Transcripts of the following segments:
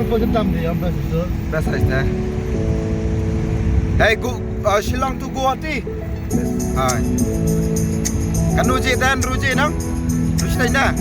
Apa sedam dia yang best tu? Best saja. Hey, Shillong tu Guwahati. Hai. Kan Ruji dan Ruji nang? Ruji dah.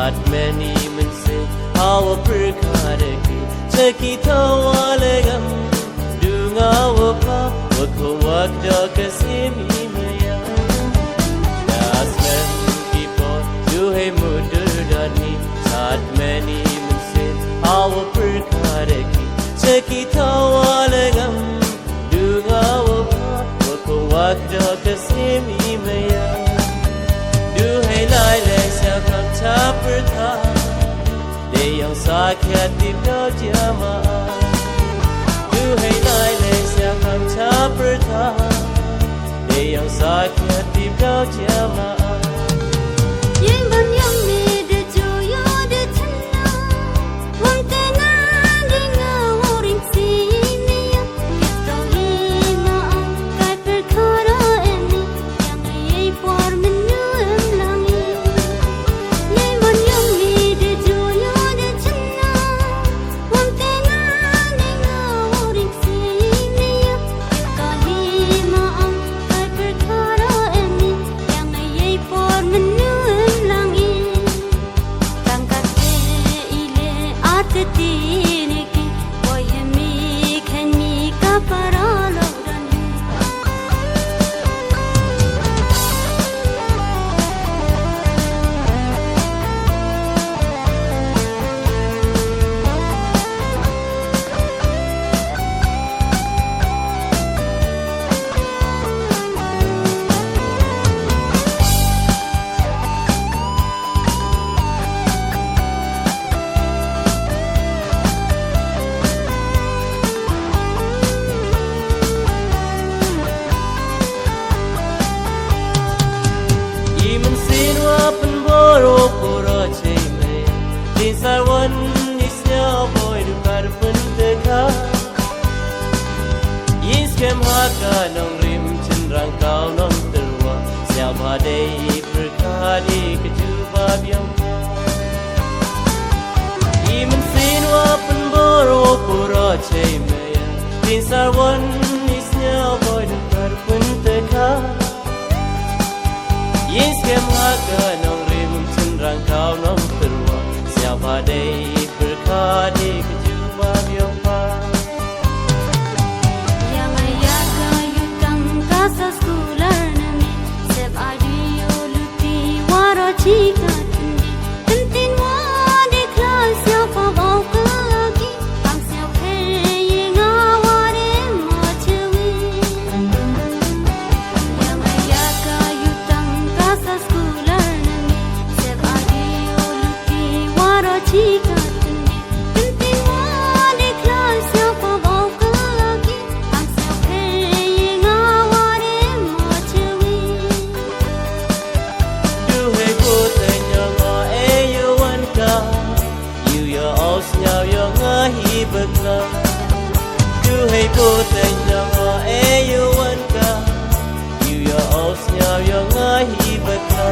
Saat meni mense Hawa perkadaki Cekita walegam Dunga wapa Wakum wakda kesimi maya Dasmen kipot Duhai mundur dani Saat meni mense Hawa perkadaki Cekita walegam Dunga wapa Wakum wakda kesimi maya Duhai lai lai siakam caperta Deyang sakit di bawah jamaah Duhai lai lai siakam caperta Deyang sakit di bawah jamaah Yang banyang ni de joyo de chana Wang tenang dengan orang sini Kita lima angkat perkara ini Yang ia por menyulam langit Yang banyang ni de joyo de chana Wang tenang dengan orang sini Kita lima angkat perkara ini Yang ia por menyulam langit Tangkat ile atetini ki Wayami kani kapara logdani Iman sinwa penboro pura cime Din sarwan isnya boy du kar pendeka Iskem haka nong rim cendrang kau nong terwa Siapa dei perkadi kejuba biang Iman sinwa penboro pura cime Din sarwan isnya boy du kar pendeka Iskem haka nong rim cendrang kau nong terwa Siapa dei perkadi kejuba biang Yang ayah kayu tangkasa skular nami Seb adio luti waro chika tindi Tentin wade klas siapa bau kelagi Am siap hei ngaware macewi Yang ayah kayu tangkasa skular nami Seb adio luti waro chika tindi Tentin wade klas siapa bau kelagi Am siap hei ngaware macewi Duhai putih nyongo yuan ka You ya os nyau yo ngahi bekla Duhai putih nyongo yuan ka You ya os nyau yo ngahi bekla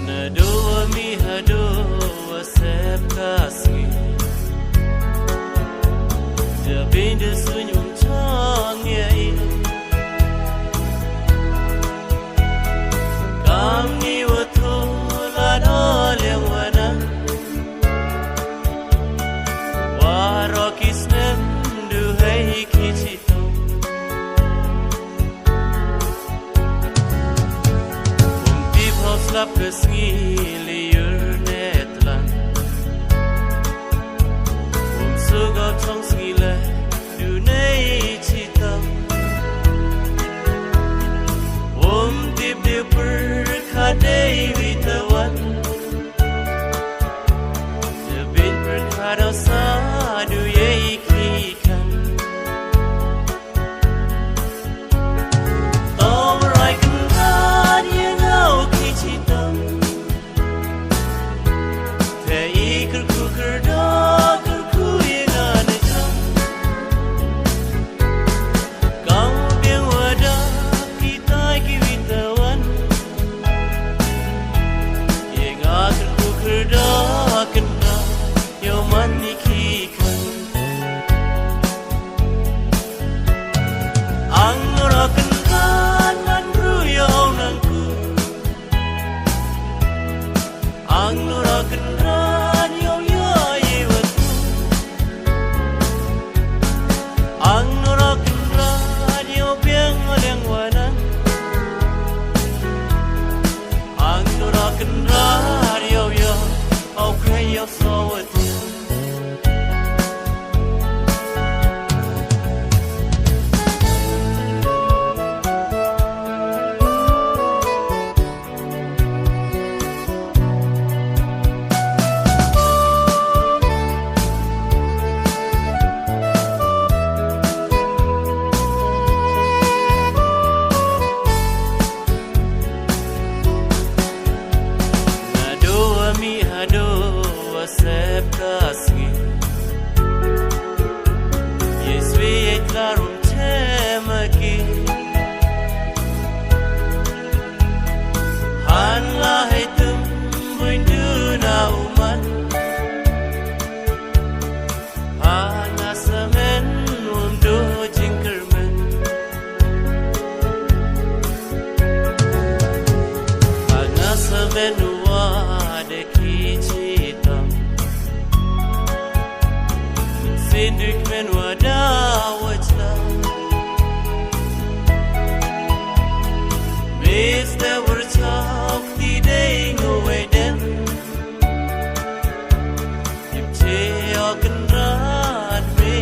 Nadoa mi hadoa sep kasih Jabinda senyum canggih Kami watulan oleh wana Warokis nem duhai kicito Umtip hauslap kesengi liur netlan Sugau chong sengile dunai cita Umtip dia perkadai witawan Jebin perkadau sadu ye ikikan Tom rai kendan ye ngau kicitam من وداوتنا Mr. Wurtalk the day no way then You take and run me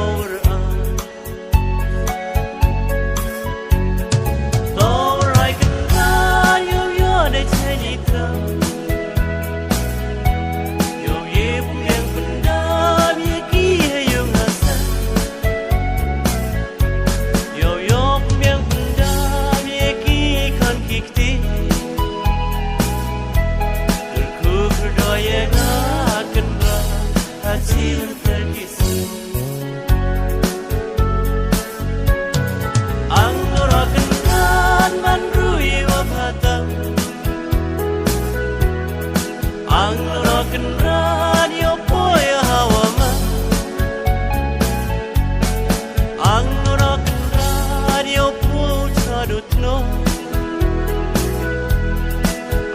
over on Though I can run you're the tiny thumb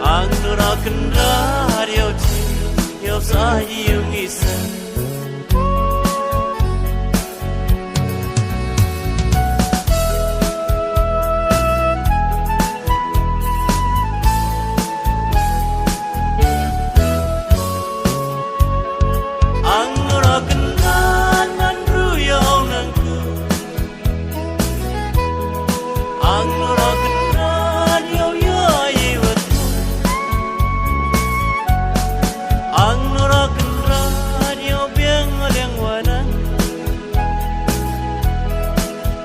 Ang radio yo sa iyong isa Ang rock'n'roll man ruyaw ng ku Ang rock'n'roll yo iwat Ang rock'n'roll yo biang liang wanang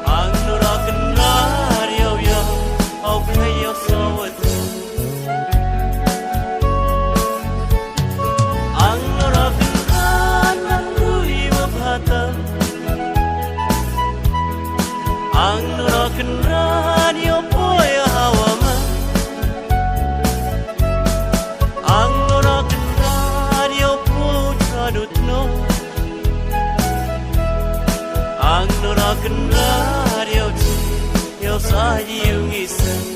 Ang rock'n'roll yo au play yo sawat Ang rock'n'roll man ruyaw bhata Ang rock'n'roll yo boy hawa ma Ang no Ang rock'n'roll yo sa iyong isa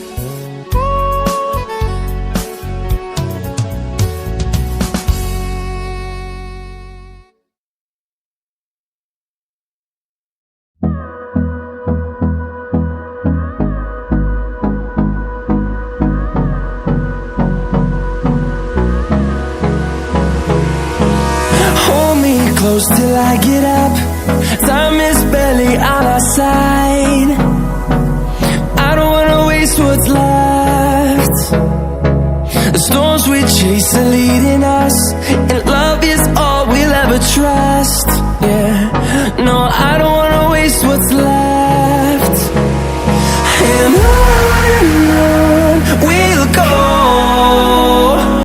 Close till I get up. Time is barely on our side. I don't wanna waste what's left. The storms we chase are leading us, and love is all we'll ever trust. Yeah, no, I don't wanna waste what's left. And